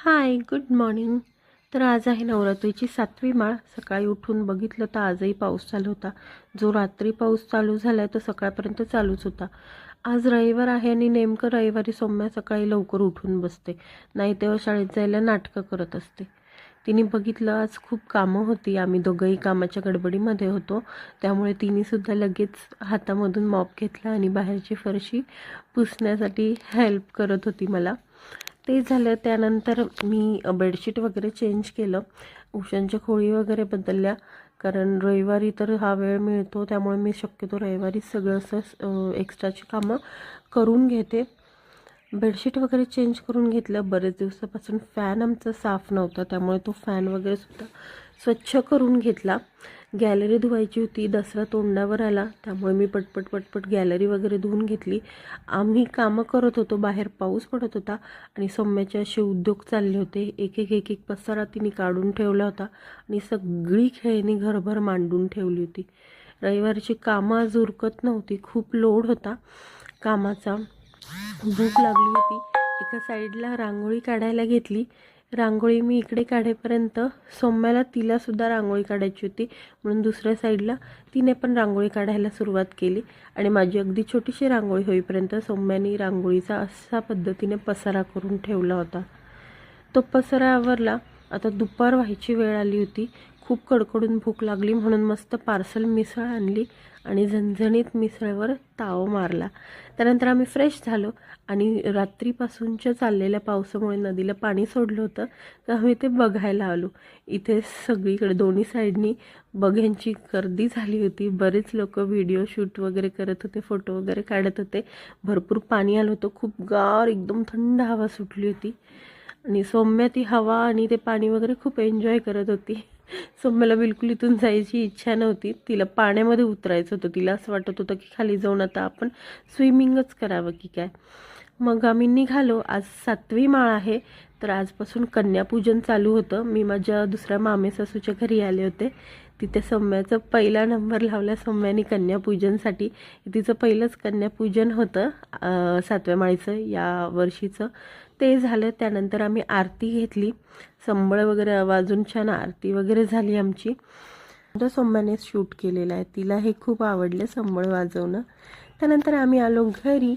हाय, good morning. तर आज आहे नवरात्रीची 7वी माळ. सकाळी उठून बघितलं तर आजही पाऊस चालू होता. जो रात्री पाऊस चालू झाला तो सकाळपर्यंत चालूच होता. आज रविवार आहे आणि नेमकं रविवारी सौम्या सकाळी लवकर उठून बसते. नाही तेव्हा शाळेत जायला नाटकं करत असते. तिने बघितलं आज खूप कामं होती. आम्ही दोघंही कामाच्या गडबडीमध्ये होतो. त्यामुळे तिनेसुद्धा लगेच हातामधून मॉप घेतला आणि बाहेरची फरशी पुसण्यासाठी हेल्प करत होती मला. ते झालं. त्यानंतर मी बेडशीट वगैरे चेंज केलं, उशांच्या खोळी वगैरे बदलल्या, कारण रविवारी तर हा वेळ मिळतो. त्यामुळे मी शक्यतो रविवारी सगळं असं एक्स्ट्राची कामं करून घेते. बेडशीट वगैरे चेंज करून घेतलं. बरेच दिवसापासून फॅन आमचा साफ नव्हता, त्यामुळे तो फॅन वगैरे सुद्धा स्वच्छ करून घेतला. गॅलरी धुवायची होती, दसरा तोंडावर आला, त्यामुळे मी पटपट गॅलरी वगैरे धुवून घेतली. आम्ही कामं करत होतो, बाहेर पाऊस पडत होता आणि सौम्याचे असे उद्योग चालले होते. एक एक पसारा तिने काढून ठेवला होता आणि सगळी खेळणी घरभर मांडून ठेवली होती. रविवारची कामं आज उरकत नव्हती, खूप लोड होता कामाचा. भूक लागली होती. एका साईडला रांगोळी काढायला घेतली. रांगोळी मी इकडे काढेपर्यंत सौम्याला तिलासुद्धा रांगोळी काढायची होती, म्हणून दुसऱ्या साईडला तिने पण रांगोळी काढायला सुरुवात केली. आणि माझी अगदी छोटीशी रांगोळी होईपर्यंत सौम्याने रांगोळीचा अशा पद्धतीने पसारा करून ठेवला होता. तो पसारा आवरला. आता दुपार व्हायची वेळ आली होती. खूप कडकडून भूक लागली, म्हणून मस्त पार्सल मिसळ आणली आणि झणझणीत मिसळवर ताव मारला. त्यानंतर आम्ही फ्रेश झालो आणि रात्रीपासूनच्या चाललेल्या पावसामुळे नदीला पाणी सोडलं होतं, तर आम्ही ते बघायला आलो. इथे सगळीकडे दोन्ही साईडनी बघ्यांची गर्दी झाली होती. बरेच लोक व्हिडिओ शूट वगैरे करत होते, फोटो वगैरे काढत होते. भरपूर पाणी आलं होतं, खूप गार एकदम थंड हवा सुटली होती आणि सौम्या ती हवा आणि ते पाणी वगैरे खूप एन्जॉय करत होती. सौम्याला बिलकुल इथून जायची इच्छा नव्हती. तिला पाण्यामध्ये उतरायचं होतं. तिला असं वाटत होतं की खाली जाऊन आता आपण स्विमिंगच करावं की काय. मग आम्ही निघालो. आज 7वी माळ आहे, तर आजपासून कन्यापूजन चालू होतं. मी माझ्या दुसऱ्या मामेसासूच्या घरी आले होते. तिथे सौम्याचा पहिला नंबर लावला सौम्याने कन्यापूजनसाठी. तिचं पहिलंच कन्यापूजन होतं 7व्या माळीचं या वर्षीचं. ते झालं. त्यानंतर आम्ही आरती घेतली. संबळ वगैरे वाजून छान आरती वगैरे झाली आमची. सौम्याने शूट केलेलं आहे, तिला हे खूप आवडलं संबळ वाजवणं. त्यानंतर आम्ही आलो घरी.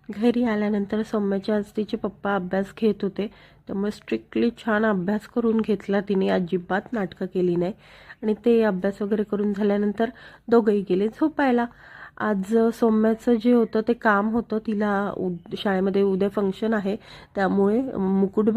घरी आल्यानंतर सौम्याच्या आज तिचे पप्पा अभ्यास घेत होते, त्यामुळे स्ट्रिक्टली छान अभ्यास करून घेतला तिने. अजिबात नाटकं केली नाही. आणि ते अभ्यास वगैरे करून झाल्यानंतर दोघंही गेले झोपायला. आज सौम्याचं जे होतं ते काम होतं. तिला शाळेमध्ये उद्या फंक्शन आहे, त्यामुळे मुकुट